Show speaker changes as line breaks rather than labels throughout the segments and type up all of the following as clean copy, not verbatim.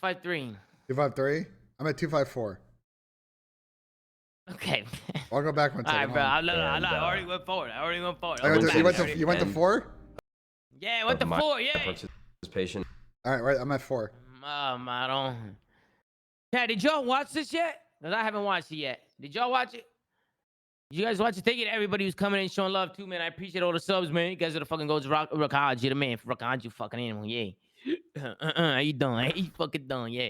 253.
253. I'm at 254.
Okay.
I'll go back one
All
second.
right, bro. I already went forward.
You went to 4?
Yeah, I went to 4. Yeah.
Participation.
All right, I'm at 4.
I don't. Chat, did y'all watch this yet? Because I haven't watched it yet. Did y'all watch it? Did you guys watch it? Thank you to everybody who's coming in showing love too, man. I appreciate all the subs, man. You guys are the fucking goats. Rockage, the man. Rockage, you fucking animal. Yeah. How you doing? How you fucking doing? Yeah.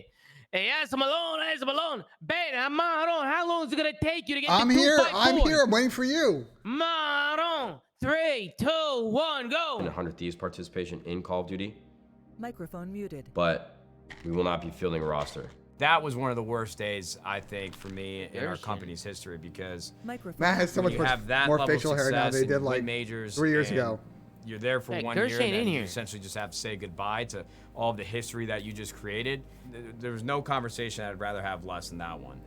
Hey, ask him alone. Ben, Maron, how long is it going to take you to get to 254?
I'm here. I'm waiting for you.
Maron, 3, 2, 1, go.
100 Thieves participation in Call of Duty.
Microphone muted.
But we will not be fielding a roster.
That was one of the worst days, I think, for me in our company's history because
Matt has so much more facial hair now than they did like
majors
3 years ago.
You're there for 1 year, and then you essentially just have to say goodbye to all of the history that you just created. There was no conversation I'd rather have less than that one.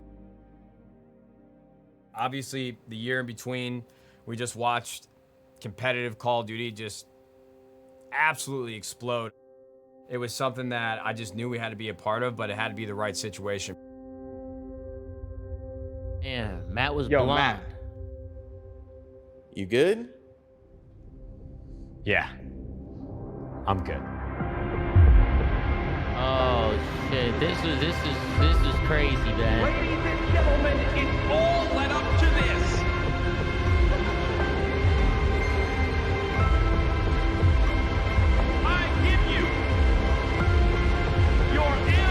Obviously, the year in between, we just watched competitive Call of Duty just absolutely explode. It was something that I just knew we had to be a part of, but it had to be the right situation.
Yeah, Matt was blind.
Matt. You good?
Yeah, I'm good.
Oh shit, this is crazy, man.
Ladies and gentlemen, it's all led up to this. I give you your LAV.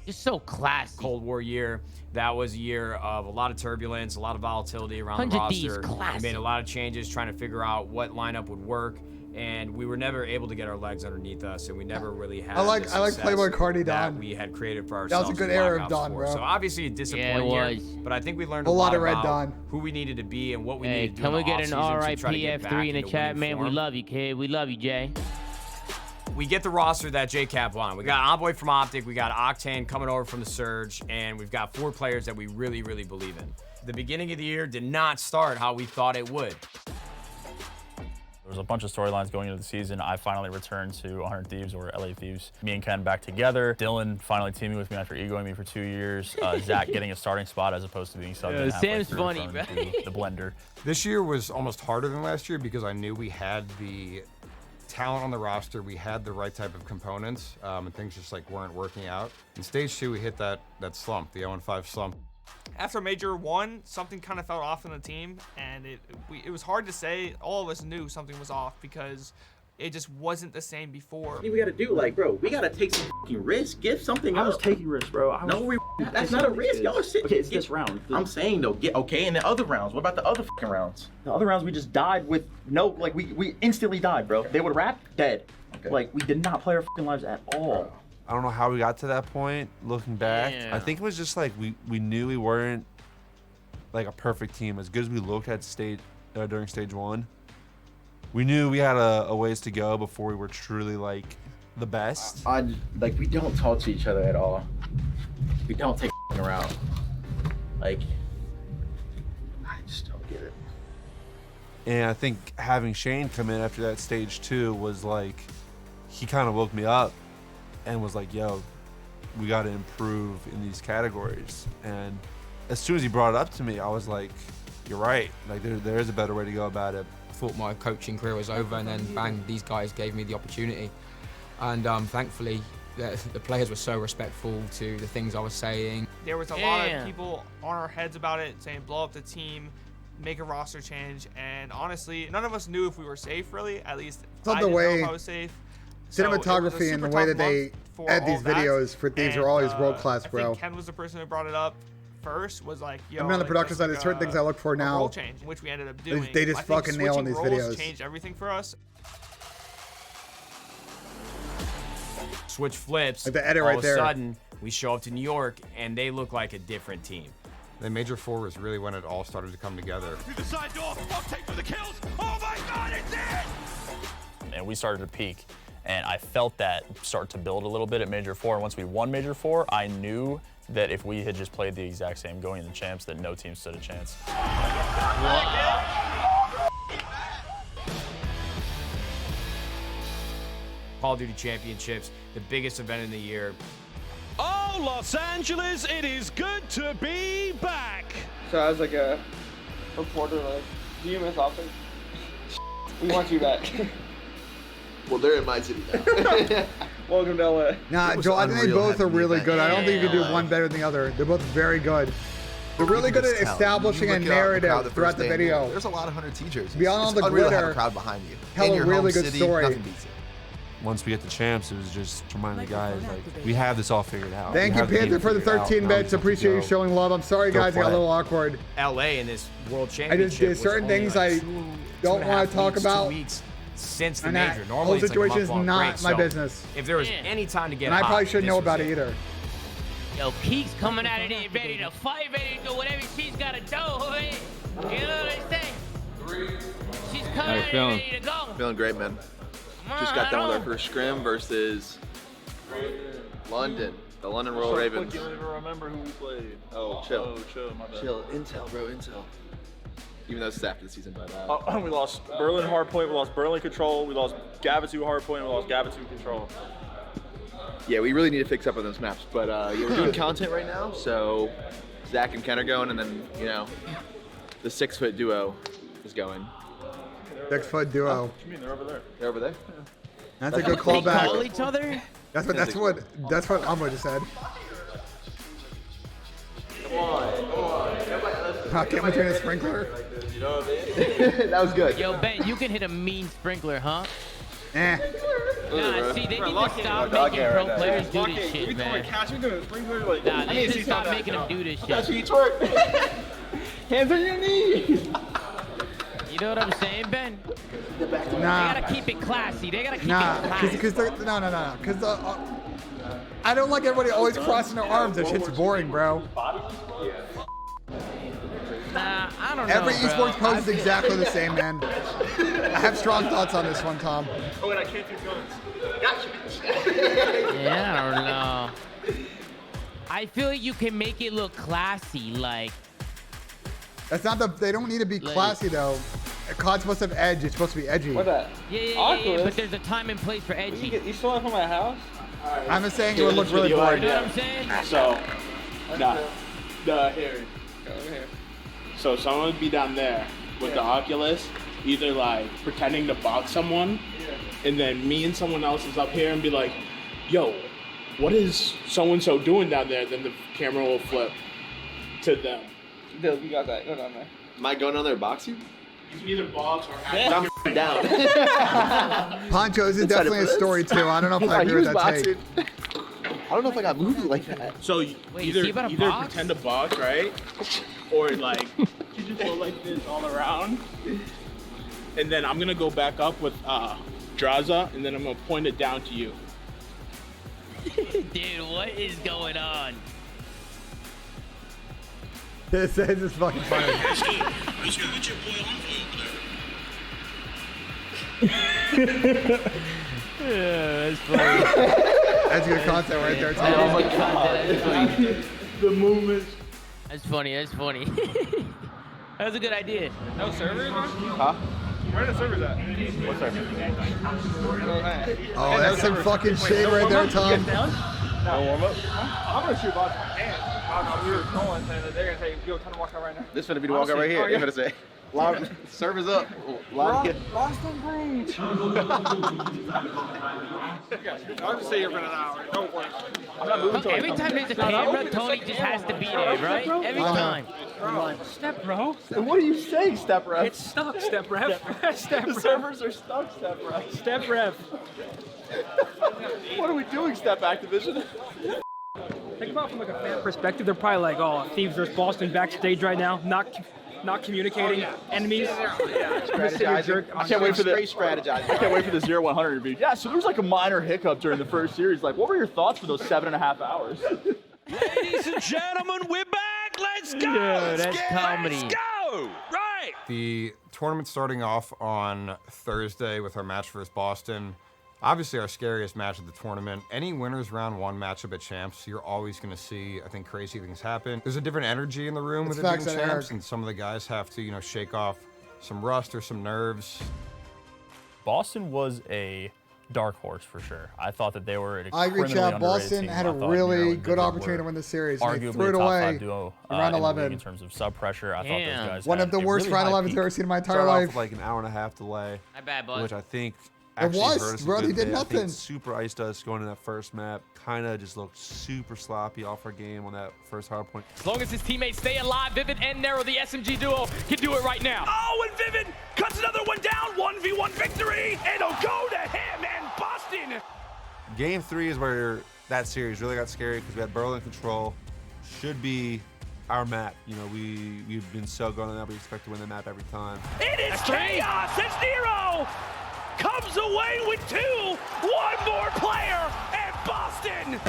It's so classy.
Cold War year. That was a year of a lot of turbulence, a lot of volatility around the roster. We made a lot of changes trying to figure out what lineup would work, and we were never able to get our legs underneath us, and we never really had.
I like Playboy Cardi Don.
We had created for ourselves.
That was a good era of Don, bro.
So obviously a disappointing year, but I think we learned a
lot
lot
about
Don. Who we needed to be and what we needed to do.
Can we get an
RIP
F3 in the chat, man? We love you, kid. We love you, Jay.
We get the roster that JCap won. We got Envoy from Optic, we got Octane coming over from the Surge, and we've got 4 players that we really, really believe in. The beginning of the year did not start how we thought it would.
There was a bunch of storylines going into the season. I finally returned to 100 Thieves, or LA Thieves. Me and Ken back together. Dylan finally teaming with me after egoing me for 2 years. Zach getting a starting spot as opposed to being subbed in halfway
Sam's
through
funny,
from
bro.
the blender.
This year was almost harder than last year because I knew we had the talent on the roster, we had the right type of components, and things just like weren't working out. In stage 2, we hit that slump, the 0-5 slump.
After Major 1, something kind of felt off in the team, and it was hard to say. All of us knew something was off because it just wasn't the same before.
What we gotta do, like, bro, we gotta take some fucking risk, give something
I
up.
was taking risks, bro.
That's not a risk. Y'all are sitting.
Okay, it's this round.
I'm saying though, okay, and the other rounds. What about the other fucking rounds?
The other rounds we just died with like we instantly died, bro. They would wrap dead. Okay. Like we did not play our fucking lives at all.
I don't know how we got to that point. Looking back, I think it was just like we knew we weren't like a perfect team. As good as we looked at during stage 1, we knew we had a ways to go before we were truly like the best.
Like we don't talk to each other at all. We don't take around. Like I just don't get it.
And I think having Shane come in after that stage 2 was like, he kind of woke me up and was like, yo, we got to improve in these categories. And as soon as he brought it up to me, I was like, you're right. Like there is a better way to go about it.
I thought my coaching career was over, and then bang, these guys gave me the opportunity. And thankfully, the players were so respectful to the things I was saying.
There was a lot of people on our heads about it, saying blow up the team, make a roster change, and honestly, none of us knew if we were safe, really. At least I didn't know if I was safe.
Cinematography and the way that they add these videos for Thieves are always world class, bro.
I think Ken was the person who brought it up first. Was like, yo,
I'm on the production side. There's certain things I look for now.
Role change, which we ended up doing.
They just fucking nail in these videos.
Changed everything for us.
Switch flips.
Like the edit
all
right
of
there.
a sudden, we show up to New York, and they look like a different team.
Then Major 4 was really when it all started to come together.
Through the side door, Octane for the kills. Oh my God, it's it!
And we started to peak, and I felt that start to build a little bit at Major 4. And once we won Major 4, I knew that if we had just played the exact same going into champs, that no team stood a chance.
Call of Duty Championships, the biggest event in the year.
Oh, Los Angeles, it is good to be back.
So as like a reporter, like, do you miss Austin? We want you back.
Well, they're in my city now.
Welcome to LA.
Nah, Joe, I think they both are really good. I don't think you can do one better than the other. They're both very good. They're really good at establishing a narrative throughout the video.
There's a lot of 100T jerseys.
Beyond all the
unreal to have
glitter,
a crowd behind you.
tell
In
a
your
really
home
good
city,
story.
nothing beats it.
Once we get the champs, it was just reminding the guys, like, we have this all figured out.
Thank
We
you,
have the game
Panther, for the
figured out.
13
Now we
bits.
just have to
Appreciate you
go.
showing love. I'm sorry,
Go
guys, it got a
play.
little awkward.
LA in this World
I
Championship.
just, there's certain things I don't want to talk about.
2 weeks since the
And that
major.
whole
Normally it's
situation is
like a
not
month-long break,
my
so
business.
If there was any time to get
And I
hot,
probably shouldn't
this
know
was
about it either.
Yo, Keek's coming out of there ready to fight, ready to do whatever she's got to do. Man. You know what I'm saying? She's coming out there ready to go.
Feeling great, man. Just got done with our first scrim versus London, the London Royal Ravens.
I don't even remember who we played.
Oh, chill.
Oh, chill, my bad.
Chill. Intel, bro, intel. Even though this is after the season, but
We lost Berlin hardpoint, we lost Berlin control, we lost Gavitu hardpoint, we lost Gavitu control.
yeah, we really need to fix up on those maps. But yeah, we're doing content right now, so Zach and Ken are going, and then the 6-foot duo is going.
6-foot duo.
What do you mean? They're over there.
They're over there.
That's a good
They
callback.
call each other?
That's what Amo just said.
Come on.
Can't we turn a sprinkler?
You know what I mean? That was good.
Yo, Ben, you can hit a mean sprinkler, huh?
Eh.
Nah, see, they need to stop making pro players do this shit, man. Nah, they need to stop making them do this shit.
That's you twerk.
Hands on your knees.
You know what I'm saying, Ben?
Nah.
They gotta keep it classy. They gotta keep it classy.
Because I don't like everybody always crossing their arms. That shit's boring, bro.
Nah, I don't know,
Every
bro.
esports post is exactly the same, man. I have strong thoughts on this one, Tom.
Oh, wait, I can't do guns.
Yeah, I don't know. I feel like you can make it look classy, like.
That's not the. They don't need to be classy though. A COD's supposed to have edge. It's supposed to be edgy.
What's that?
Yeah, but there's a time and place for edgy.
You stole that from my house?
I'm just saying it would look really boring.
You know what I'm saying?
So, here. So someone would be down there with the Oculus, either like pretending to box someone, and then me and someone else is up here and be like, yo, what is so-and-so doing down there? Then the camera will flip to them.
Dude, you got that. Go down there.
Am I going down there to box you?
You can either box or
I'm down.
Poncho, this is definitely a story too. I don't know if I agree with that take.
I don't know if I got moved like that.
So either pretend to box, right? Or like you just go like this all around. And then I'm gonna go back up with Draza, and then I'm gonna point it down to you.
Dude, what is going on?
This is fucking funny.
Yeah, that's funny.
That's good content right there, too.
Oh my God, that's funny.
The movement.
That's funny. That's funny. That was a good idea.
No servers, man?
Huh?
Where are the servers at?
What server?
Oh, that's some fucking shit right there, Tom.
No warm up? I'm gonna shoot bots with my hands. We were trolling saying that they're gonna say, yo, time to walk out right now.
This is gonna be the walkout right here.
Oh, yeah.
You're gonna say, servers up.
Boston Breach. I'll just say you're running an hour. Don't worry. I'm not moving.
Every time there's a camera, Tony just has to be there, right? Every time.
Step, bro.
What are you saying, Step Ref?
It's stuck, Step Ref. Step
The
Ref.
servers are stuck, Step Ref.
Step Ref.
What are we doing, Step Activision?
Think about it from like a fan perspective. They're probably like, oh, Thieves versus Boston backstage right now, not communicating. Enemies.
Strategizing. I can't wait for the strategizing. I can't wait for the 0-100 review. Yeah, so there was like a minor hiccup during the first series. Like, what were your thoughts for those 7.5 hours?
Ladies and gentlemen, we're back. Let's go.
Yeah, that's comedy.
Let's go. Right.
The tournament starting off on Thursday with our match versus Boston. Obviously our scariest match of the tournament. Any winners round one matchup at champs, you're always going to see, I think, crazy things happen. There's a different energy in the room with it being champs, and some of the guys have to, you know, shake off some rust or some nerves.
Boston was a dark horse for sure. I thought that they were an
I agree,
criminally
Chad.
underrated
Boston
team.
had
I
a
thought
really
Maryland
good
were
opportunity to win the series. And they
arguably
threw it
a top
away
5 duo
in round
in the league
11
in terms of sub pressure. I thought
Damn.
those guys
One
had
of the
a
worst
really
round
high
11s I've
peak.
ever seen in my entire
Started off
life.
with like an hour-and-a-half delay,
My bad, bud.
which I think
It
actually
was,
hurt us a
bro.
good
They did
bit. I think
nothing.
super iced us going in that first map. Kind of just looked super sloppy off our game on that first hard point.
As long as his teammates stay alive, Vivid and Nero, the SMG duo, can do it right now.
Oh, and Vivid cuts another one down. 1v1 victory. It'll go to him and Boston.
Game 3 is where that series really got scary because we had Berlin control. Should be our map. You know, we've been so good on that. We expect to win the map every time.
It is chaos as Nero comes away with 2. One more player and Boston.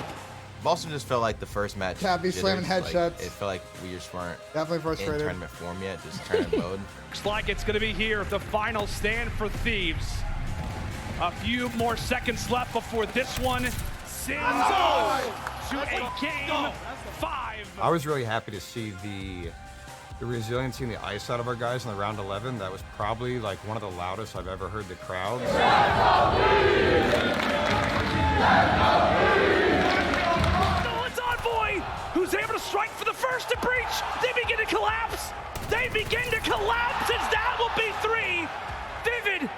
Boston just felt like the first match.
Cappy slamming
jitters,
headshots.
Like, it felt like we just weren't
Definitely frustrated.
in tournament form yet, just tournament mode.
Looks like it's going to be here, the final stand for Thieves. A few more seconds left before this one sends off to a game 5.
I was really happy to see the resiliency and the ice out of our guys in the round 11. That was probably like one of the loudest I've ever heard the crowd.
No, it's Envoy who's able to strike for the first to breach. They begin to collapse. They begin to collapse as that will be 3. Vivid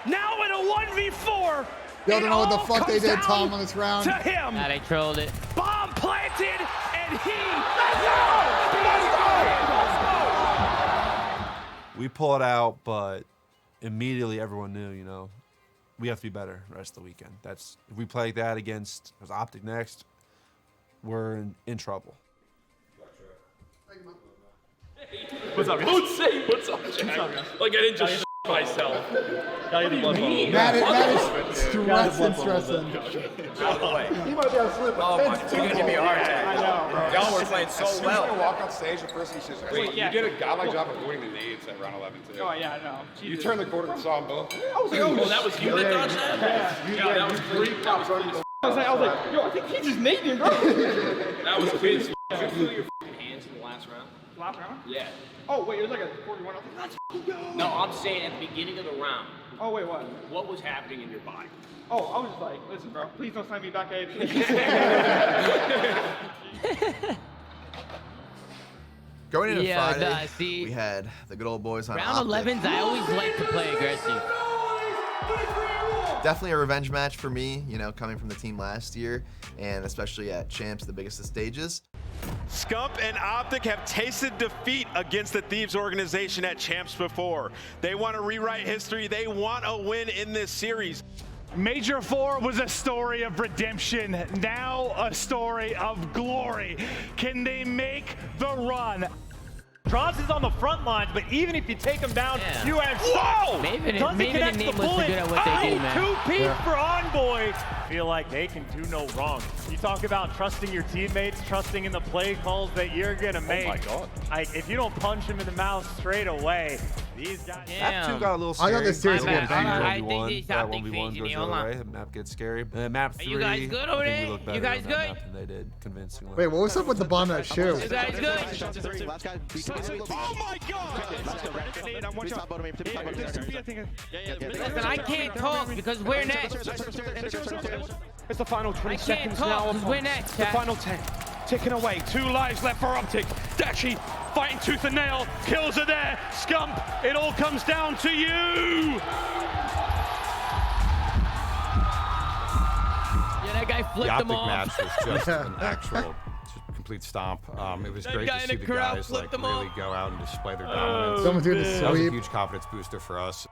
now in a 1v4.
Y'all don't know what the fuck they did, Tom, on this round.
To him.
Nah, they trolled it.
Bomb planted, and he.
We pull it out, but immediately everyone knew, you know, we have to be better the rest of the weekend. That's if we play like that against Optic next, we're in trouble.
What's up, guys? What's up, Jack? Like, I didn't just shit myself.
Matt is stressing.
Out of the way.
He might be on slip.
Oh my, you're gonna give me a heart attack.
I know, bro.
Y'all were playing so well.
You walk on stage, the person says,
Wait,
you
yeah.
did a godlike job of avoiding the nades at round 11, too.
Oh, yeah, I know.
You turned the corner and saw them both.
I was like, oh,
Well, that was you that dodged that? Yeah, that was great. That was great.
I was like, yo, I think he just made him, bro.
That was great. Did you feel your hands in the last round?
Last round?
Yeah.
Oh, wait, it was like a 41. I was like, let's go.
No, I'm saying at the beginning of the round.
Oh, wait, what?
What was happening in your body?
Oh, I was just like, listen, bro, please don't sign me back, A.
Going into
Yeah,
Friday,
nah, see,
we had the good old boys on
round
Optic.
11s, I always like to play aggressive.
Definitely a revenge match for me, you know, coming from the team last year, and especially at Champs, the biggest of stages.
Scump and Optic have tasted defeat against the Thieves organization at Champs before. They want to rewrite history. They want a win in this series.
Major 4 was a story of redemption, now a story of glory. Can they make the run?
Trons is on the front lines, but even if you take him down,
Yeah.
you have
Whoa! Maybe the name was good at what they do, man.
2-peat for Envoy. Feel like they can do no wrong. You talk about trusting your teammates, trusting in the play calls that you're gonna make.
Oh my God.
Like, if you don't punch him in the mouth straight away, these guys.
Map 2 got a little
I
scary.
thought this series
That
would be bad.
I think
1v1,
these
that
Optic
1v1
fans,
goes the
hold
other
on.
way. The map gets scary. Map 3,
you guys good over
I think
there?
we look
You
better
guys
on that
good?
map than they did convincingly.
Wait, what was up with the bomb at shoe?
You guys good?
Oh my God!
Listen, I can't talk because we're next.
It's the final 20
I can't
seconds
talk
now.
'cause we're next,
The
chat.
final 10.
Ticking away, 2 lives left for Optic. Dachi fighting tooth and nail, kills are there. Scump, it all comes down to you.
Yeah, that guy
The
flipped them
Optic
off.
match was just an actual complete stomp. It was
That
great
guy
to
in
see
the
the
crowd
guys
flipped
like
them
really
off.
go out and display their dominance.
Someone do the
That was a
sweep.
huge confidence booster for us.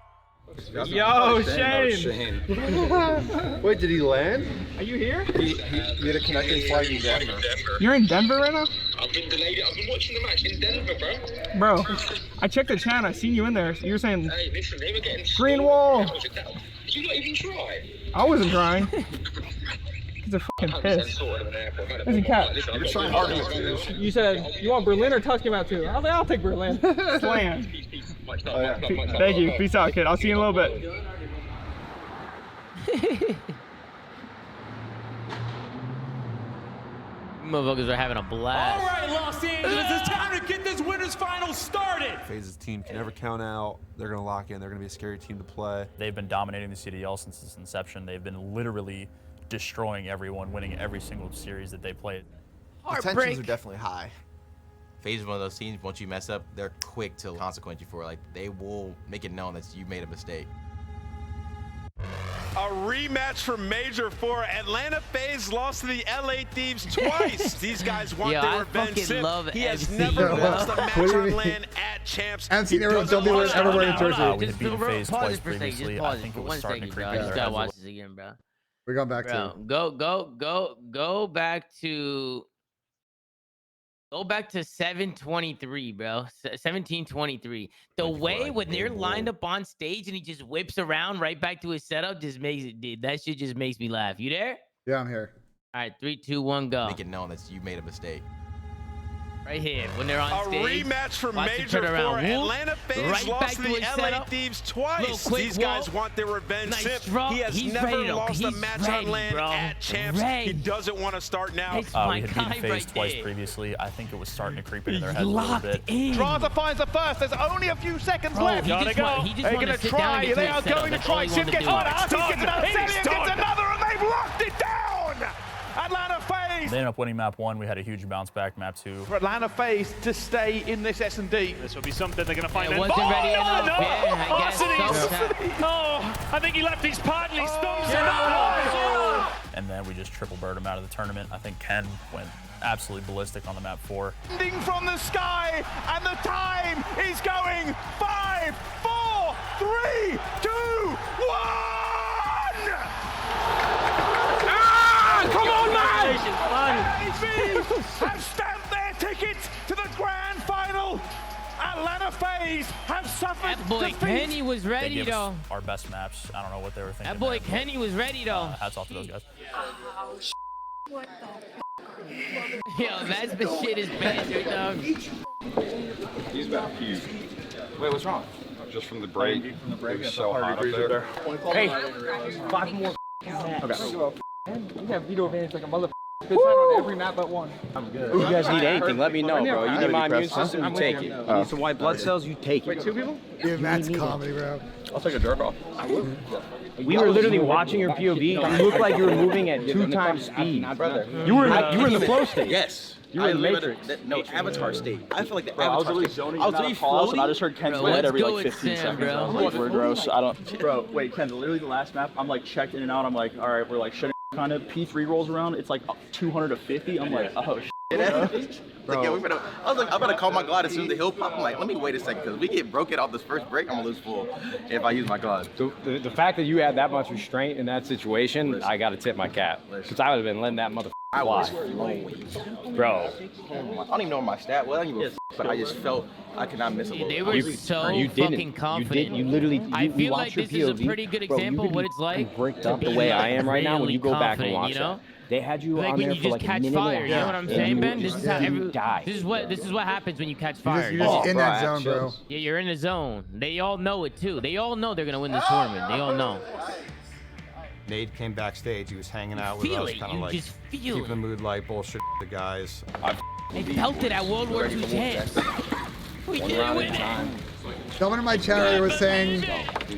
Yo, Shane.
Wait, did he land?
Are you here?
He had a connecting flight in Denver.
You're in Denver right now?
I've been watching the match in Denver, bro.
Bro, I checked the chat. I seen you in there. You were saying
Hey, listen, they were getting
green wall.
Did you not even try?
I wasn't trying. He's a fucking piss. Listen, Cap.
You're trying hard enough.
You said you want Berlin or Tuscan map too. I was like, I'll take Berlin. Slam. Thank you. Peace out, kid. I'll see you in a little bit.
Motherfuckers are having a blast.
All right, Los Angeles, it's time to get this winners final started.
FaZe's team can never count out. They're going to lock in. They're going to be a scary team to play.
They've been dominating the CDL since its inception. They've been literally destroying everyone, winning every single series that they played.
The tensions are definitely high.
FaZe is one of those teams, once you mess up, they're quick to consequence you for it. Like, they will make it known that you made a mistake.
A rematch for Major 4. Atlanta FaZe lost to the LA Thieves twice. These guys want their revenge. He has never lost a match on LAN at Champs.
I haven't seen everyone tell me ever wearing a jersey.
We had beaten FaZe twice previously. I think it was starting to creep in.
Just gotta watch this again, bro.
We're going back to.
Go back to. Go back to 723, bro. 1723. The way when they're lined up on stage and he just whips around right back to his setup just makes it, dude. That shit just makes me laugh. You there?
Yeah, I'm here.
All right, 3, 2, 1, go.
Make it known that you made a mistake.
Right here, when they're on stage.
A rematch for Major 4. Atlanta FaZe lost to the LA Thieves twice. These guys want their revenge. He has never lost a match on LAN at Champs. He doesn't want to start now.
We had beaten FaZe twice previously. I think it was starting to creep into their heads a little bit.
Draza finds the first. There's only a few seconds left.
Gotta go.
They're going to try. They are going to try. Sim gets one. Artis gets another. Celia gets another, and they've locked it down. Atlanta FaZe.
They ended up winning map 1. We had a huge bounce back map 2.
For Atlanta FaZe to stay in this S&D.
This will be something they're going to find.
It wasn't ready enough. Yeah, I guess so.
Oh, I think he left his pod and he stumps it.
And then we just triple bird him out of the tournament. I think Ken went absolutely ballistic on the map 4.
Ending from the sky, and the time is going 5, 4, 3, 2, 1. Come on, man! Thieves have stamped their tickets to the grand final. Atlanta FaZe have suffered
That boy
defeat.
Kenny was
They
ready,
gave
though.
us our best maps. I don't know what they were thinking.
That boy
there,
Kenny was ready, though.
Hats off to those guys.
What
Yo, that's the shit is bad, dog.
He's about to puke.
Wait, what's wrong?
Just from the break. It was so hot up there.
Hey, 5 more We have veto advantage like a mother. This on every map but one. I'm good.
If you guys need anything, let me know, bro. You need my immune system, you take it. You need some white blood cells, you take it.
Wait, 2 people?
Yeah, that's comedy, bro.
I'll take a jerk off.
We were literally watching your POV. You looked like you were moving at 2 times speed. You were in the flow state.
Yes.
You were in the Matrix.
No, Avatar state. I feel like the
Bro, I was
Avatar
literally
state.
zoning
I was
out
literally
of calls,
floating.
and I just heard Ken's
Bro,
head every
let's
like
go
15
with Sam,
seconds.
bro.
I'm like, we're gross. I don't.
Bro, wait, Ken, literally the last map, I'm like checked in and out. I'm like, all right, we're like shutting kind of P3 rolls around. It's like 250. I'm like, oh, shit.
Like, yeah, I was like, I'm gonna call my glide as soon as the hill pop. I'm like, let me wait a second, because we get broken off this first break, I'm gonna lose full if I use my glide.
The fact that you had that much restraint in that situation, I gotta tip my cap. Because I would have been letting that motherfucker
I was
fly.
flowing.
Bro.
I don't even know my stat. Well, I don't even but I just felt I could not miss a little.
They were so fucking confident.
You literally.
I feel like this is a pretty good example of what it's like
Bricked
to
up the
be,
way
like,
I am right now when you go back and
really
watch
confident,
that. They had you
like
on
when
there
you
for
just
like a
catch
minute
fire,
and a
you know
half,
what I'm
and
saying,
you
Ben?
were
This
just-
is how
you died.
this is what happens when you catch
You're
fire.
just in that zone, bro.
Yeah, you're in the zone. They all know it too. They all know they're gonna win this tournament. They all know.
Nate came backstage. He was hanging out with
Feel
us,
it.
kind
You
of like
just feel
keeping
it.
the mood light, bullshit the guys.
They felt it at World War II champs. We didn't win it.
Someone in my chat earlier was saying,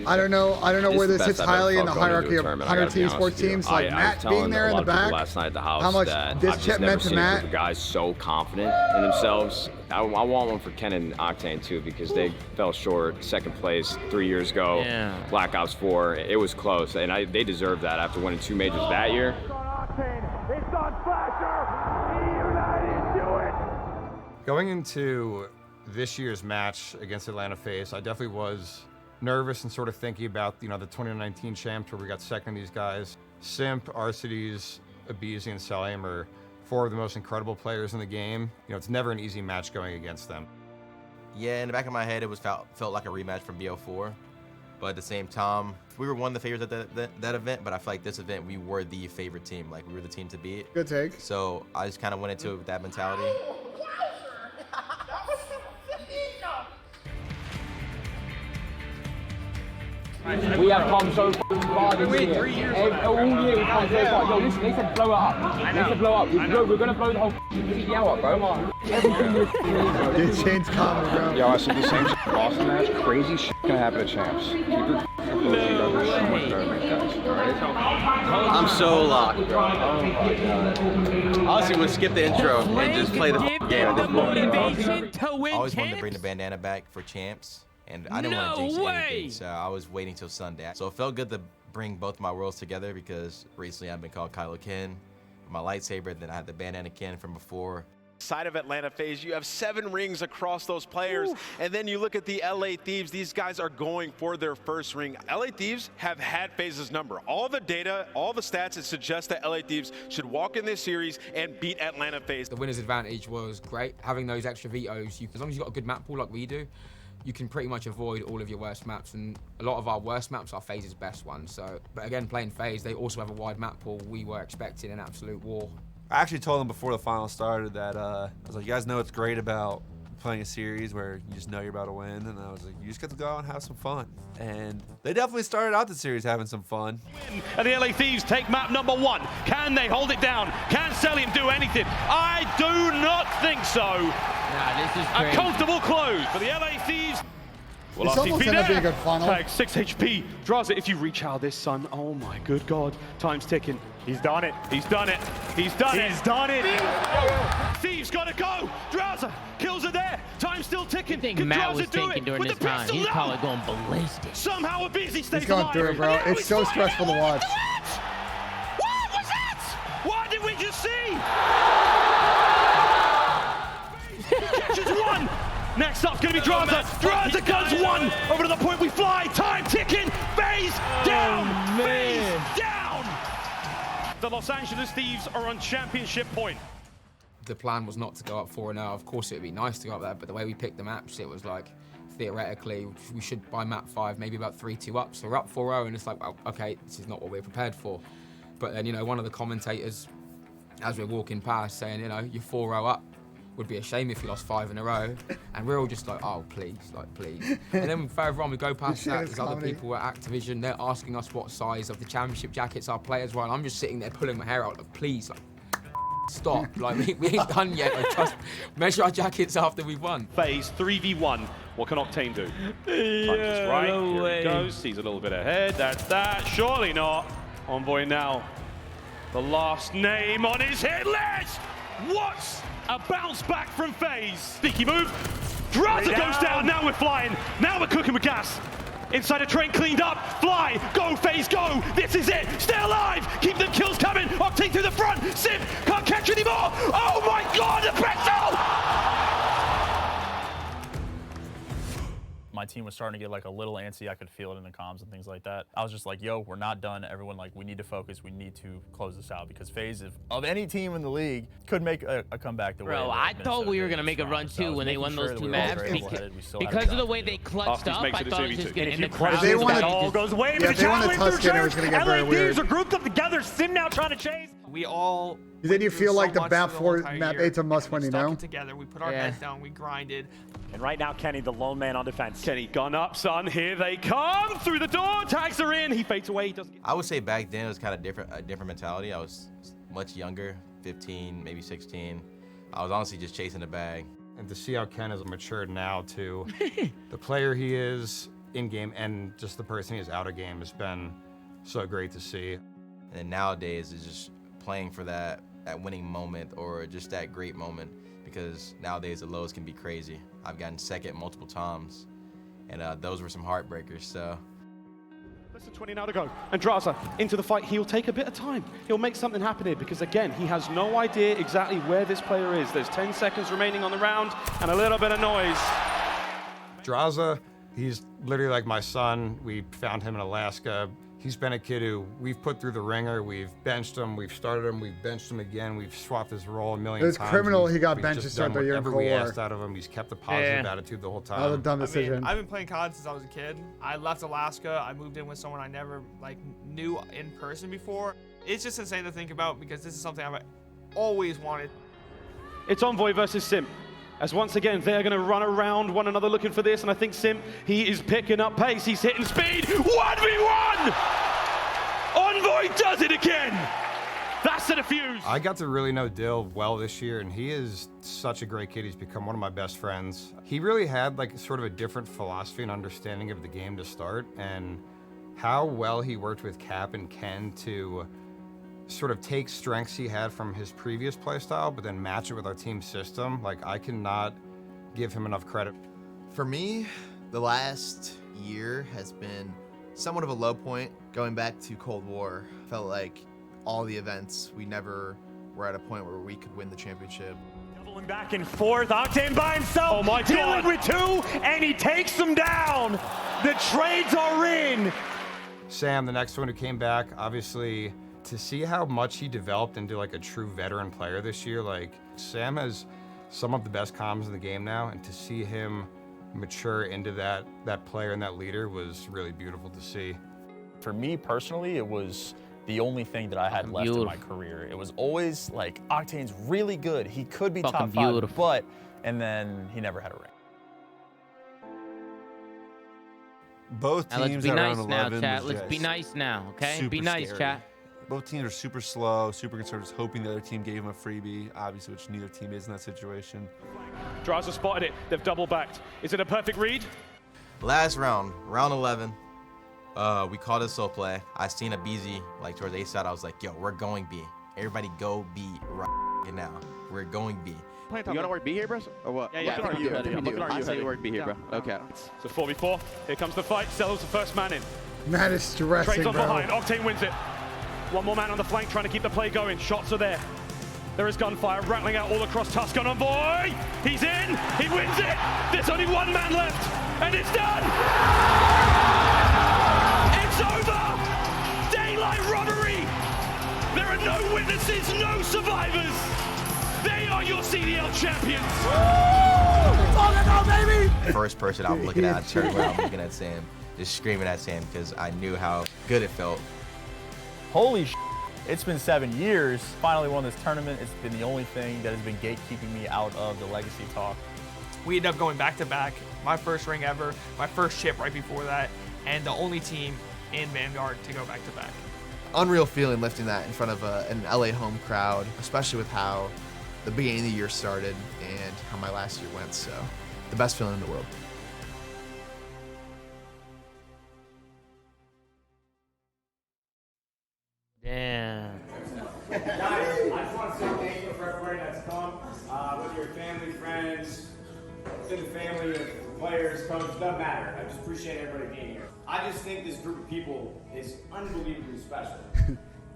I don't know where this sits highly in the hierarchy of 100 team sports teams. Like Matt being there in the back,
last night at the house
how much
that
this
I've
chip
just never
meant to
seen a group
Matt.
of guys so confident in themselves. I want one for Ken and Octane too, because they fell short, second place 3 years ago.
Yeah.
Black Ops 4, it was close, and they deserve that after winning 2 majors that year.
It's on Flasher. United do it.
Going into this year's match against Atlanta FaZe, I definitely was nervous and sort of thinking about, the 2019 champs where we got second to these guys. Simp, Arcides, Abizi, and Salim are 4 of the most incredible players in the game. It's never an easy match going against them.
Yeah, in the back of my head, it was felt like a rematch from BO4. But at the same time, we were one of the favorites at that event, but I feel like this event, we were the favorite team. Like, we were the team to beat.
Good take.
So I just kind of went into it with that mentality.
We have come so far this year. 3 years. All year we've come so far. Yo, listen, they said blow it up. They said blow up. We're gonna blow the whole city out, bro. Everything is bro.
Dude, Shane's coming, bro.
Yo, I said the same shit in Boston match. Crazy shit gonna happen at champs. Keep your
I'm so locked, bro. Honestly, we'll skip the intro and just play the game at this moment.
To win
I always wanted to
champs?
bring the bandana back for champs, and I didn't want to jinx anything, so I was waiting till Sunday. So it felt good to bring both my worlds together because recently I've been called Kylo Ken, my lightsaber, then I had the bandana Ken from before.
Side of Atlanta FaZe, you have 7 rings across those players. And then you look at the LA Thieves, these guys are going for their first ring. LA Thieves have had FaZe's number. All the data, all the stats that suggest that LA Thieves should walk in this series and beat Atlanta FaZe.
The winner's advantage was great. Having those extra vetoes, as long as you've got a good map pool like we do, you can pretty much avoid all of your worst maps, and a lot of our worst maps are FaZe's best ones. So, but again, playing FaZe, they also have a wide map pool. We were expecting an absolute war.
I actually told them before the final started that I was like, you guys know what's great about playing a series where you just know you're about to win, and I was like, you just get to go out and have some fun. And they definitely started out the series having some fun.
And the LA Thieves take map number 1. Can they hold it down? Can Selim do anything? I do not think so.
Nah, this is
A
crazy.
comfortable close for the LA Thieves. Well,
This almost ended up being a good final.
Tag 6 HP. Draws it if you reach out this, son. Oh my good God. Time's ticking.
He's done it.
He's done it. He's done it.
He's done it.
Thieves gotta go. Drowser kills her there. Time's still ticking.
I think
Can
Matt was
Drowser do
thinking
it
during
with
this
the
time.
pistol?
He's
No.
probably going ballistic.
Somehow a busy stays
He's going
alive.
through it, bro.
And now
It's
he's
so
fighting.
stressful to watch.
What was that? What did we just see? Catches one. Next up's gonna be Drowser. Drowser guns one. Over to the point we fly. Time ticking. FaZe down. FaZe down. The Los Angeles Thieves are on championship point.
The plan was not to go up 4-0. Of course, it would be nice to go up there, but the way we picked the maps, it was like, theoretically, we should by map 5, maybe about 3-2 up. So we're up 4-0, and it's like, well, okay, this is not what we're prepared for. But then, you know, one of the commentators, as we're walking past, saying, you know, you're 4-0 up. Would be a shame if you lost 5 in a row. And we're all just like, oh, please, like, please. And then further on, we go past that, there's other people at Activision, they're asking us what size of the championship jackets our players wear. And I'm just sitting there pulling my hair out, like, please, like, stop. Like, we ain't done yet. Like, just measure our jackets after we've won.
FaZe 3v1. What can Octane do?
Yeah,
Punches right.
no
Here
way.
he goes. Sees a little bit ahead. That's that. Surely not. Envoy now. The last name on his hit list. What? A bounce back from FaZe. Sneaky move. Drowser goes down. Now we're flying. Now we're cooking with gas. Inside a train cleaned up. Fly. Go, FaZe, go. This is it. Stay alive. Keep them kills coming. Octane through the front. Sim can't catch anymore. Oh my God, the pistol!
My team was starting to get like a little antsy. I could feel it in the comms and things like that. I was just like, yo, we're not done. Everyone, like, we need to focus. We need to close this out because FaZe, of any team in the league, could make a comeback the way
Bro, I thought we were going to make a run too when they won those 2 maps. Because of the way they clutched up, I thought it was just going to end the crowd.
They all goes way, but
they want to touch it, it was going to get very
LA
weird.
Thieves are grouped up together. Sim now trying to chase.
We all.
Then you feel like the
much
map
for the
4,
entire
map
year.
8's a must win, you
Stuck
know?
it together. We put our heads down. We grinded.
And right now, Kenny, the lone man on defense.
Kenny, gun up, son. Here they come through the door. Tags are in. He fades away. He doesn't.
I would say back then it was kind of a different mentality. I was much younger, 15, maybe 16. I was honestly just chasing the bag.
And to see how Ken has matured now to the player he is in game and just the person he is out of game has been so great to see.
And then nowadays it's just playing for that winning moment or just that great moment, because nowadays the lows can be crazy. I've gotten second multiple times, and those were some heartbreakers. So.
Less than 20 now to go. And Drowser into the fight. He'll take a bit of time. He'll make something happen here because, again, he has no idea exactly where this player is. There's 10 seconds remaining on the round and a little bit of noise.
Draza, he's literally like my son. We found him in Alaska. He's been a kid who we've put through the ringer. We've benched him. We've started him. We've benched him again. We've swapped his role a million times.
It was criminal he got
We've
benched to
just
start
done
the year in
whatever we
Cold War.
asked out of him. He's kept a positive attitude the whole time.
That was a dumb
I
decision.
mean, I've been playing COD since I was a kid. I left Alaska. I moved in with someone I never knew in person before. It's just insane to think about because this is something I've always wanted.
It's Envoy versus Sim.
As once again, they're going to run around one another looking for this, and I think Sim, he is picking up pace. He's hitting speed. 1v1! Envoy does it again! That's the defuse.
I got to really know Dill well this year, and he is such a great kid. He's become one of my best friends. He really had like sort of a different philosophy and understanding of the game to start, and how well he worked with Cap and Ken to sort of take strengths he had from his previous playstyle, but then match it with our team system. Like, I cannot give him enough credit.
For me, the last year has been somewhat of a low point. Going back to Cold War, felt like all the events, we never were at a point where we could win the championship.
Doubling back and forth, Octane by himself.
Oh my God.
Dylan with 2, and he takes them down. The trades are in.
Sam, the next one who came back, obviously, to see how much he developed into like a true veteran player this year. Like, Sam has some of the best comms in the game now, and to see him mature into that player and that leader was really beautiful to see.
For me personally, it was the only thing that I had left in my career. It was always like, Octane's really good. He could be top 5, but, and then he never had a ring.
Both teams
let's be
at
nice
round
now,
11
chat.
was
Let's be
just
nice now, okay?
super
Be nice,
scary.
chat.
Both teams are super slow, super concerned, just hoping the other team gave him a freebie, obviously, which neither team is in that situation.
Drives have spotted it. They've double backed. Is it a perfect read?
Last round, round 11. We called a soul play. I seen a BZ like towards A side. I was like, yo, we're going B. Everybody go B right now. We're going B.
You gonna work B here, bro? Or what?
Yeah,
Look at you. I say you work B here, bro. Okay.
So 4v4. Here comes the fight. Sells the first man in.
Man is stressing,
Trades on
bro.
behind. Octane wins it. One more man on the flank trying to keep the play going. Shots are there. There is gunfire rattling out all across Tuscan Envoy. He's in. He wins it. There's only one man left. And it's done. It's over. Daylight robbery. There are no witnesses, no survivors. They are your CDL champions.
First person I'm looking at, I turned around, I'm looking at Sam, just screaming at Sam because I knew how good it felt.
Holy sh**. It's been 7 years. Finally won this tournament. It's been the only thing that has been gatekeeping me out of the legacy talk.
We ended up going back-to-back. My first ring ever, my first chip right before that, and the only team in Vanguard to go back-to-back.
Unreal feeling lifting that in front of an LA home crowd, especially with how the beginning of the year started and how my last year went. So, the best feeling in the world.
Damn.
Guys, I just want to say thank you for everybody that's come. Whether you're family, friends, extended family, players, coaches, doesn't matter. I just appreciate everybody being here. I just think this group of people is unbelievably special.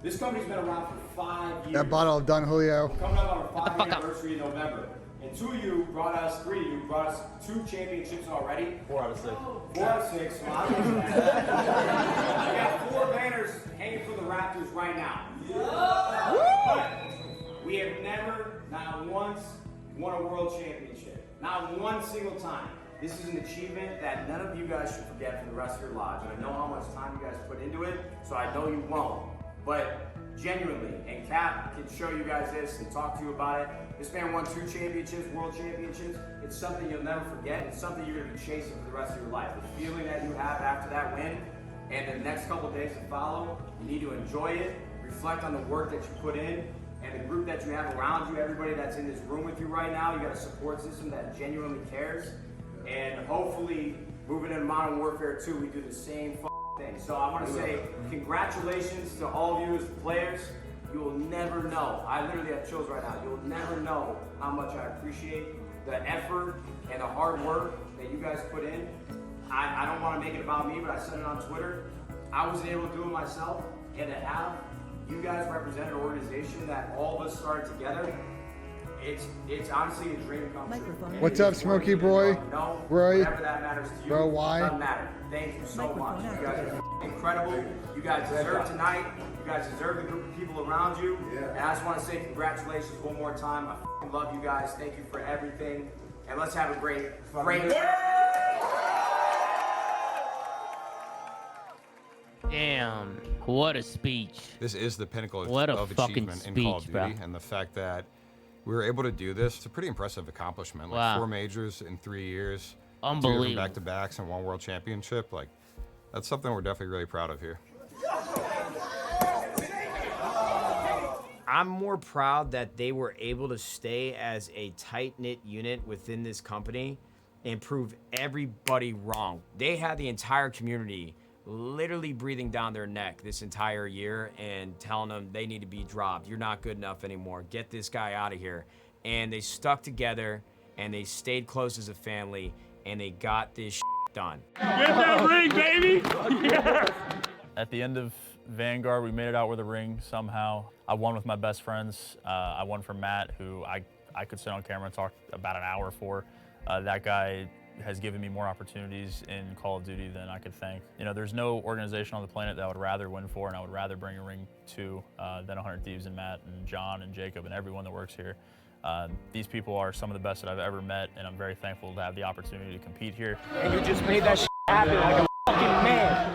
This company's been around for 5 years.
That bottle of Don Julio.
We're coming up on our 5th anniversary in November. And 3 of you brought us 2 championships already.
4 out of 6.
4 out of 6. Well, I don't know that. We got 4 banners hanging from the Raptors right now. But we have never, not once, won a world championship. Not one single time. This is an achievement that none of you guys should forget for the rest of your lives. And I know how much time you guys put into it, so I know you won't. But genuinely, and Cap can show you guys this and talk to you about it. This man won 2 championships, world championships. It's something you'll never forget. It's something you're gonna be chasing for the rest of your life. The feeling that you have after that win and the next couple days to follow, you need to enjoy it, reflect on the work that you put in, and the group that you have around you, everybody that's in this room with you right now, you got a support system that genuinely cares. And hopefully, moving into Modern Warfare 2, we do the same thing. So I want to say congratulations to all of you as players. You will never know. I literally have chills right now. You'll never know how much I appreciate the effort and the hard work that you guys put in. I don't want to make it about me, but I said it on Twitter. I wasn't able to do it myself, and to have you guys represent an organization that all of us started together, it's honestly a dream come true.
What's up, Smokey boy? Roy?
Whatever that matters to you,
Bro, why?
doesn't matter. Thank you so much. You guys are incredible. You guys deserve tonight. You guys deserve the group of people around you. And I just want to say congratulations one more time. I love you guys. Thank you for everything. And let's have a great.
Damn, what a speech.
This is the pinnacle
What a
of
fucking
achievement in Call of
speech,
Duty,
bro.
and the fact that we were able to do this. It's a pretty impressive accomplishment. Like
Wow.
4 majors in 3 years.
Unbelievable.
2 back-to-backs and 1 world championship. Like, that's something we're definitely really proud of here.
I'm more proud that they were able to stay as a tight-knit unit within this company and prove everybody wrong. They had the entire community literally breathing down their neck this entire year and telling them they need to be dropped. You're not good enough anymore. Get this guy out of here. And they stuck together and they stayed close as a family and they got this done.
Get that ring, baby! Yes!
At the end of Vanguard, we made it out with a ring somehow. I won with my best friends. I won from Matt, who I could sit on camera and talk about an hour for. That guy has given me more opportunities in Call of Duty than I could thank. You know, there's no organization on the planet that I would rather win for, and I would rather bring a ring to than 100 Thieves and Matt and John and Jacob and everyone that works here. These people are some of the best that I've ever met, and I'm very thankful to have the opportunity to compete here.
And you just made that happen like a fucking man.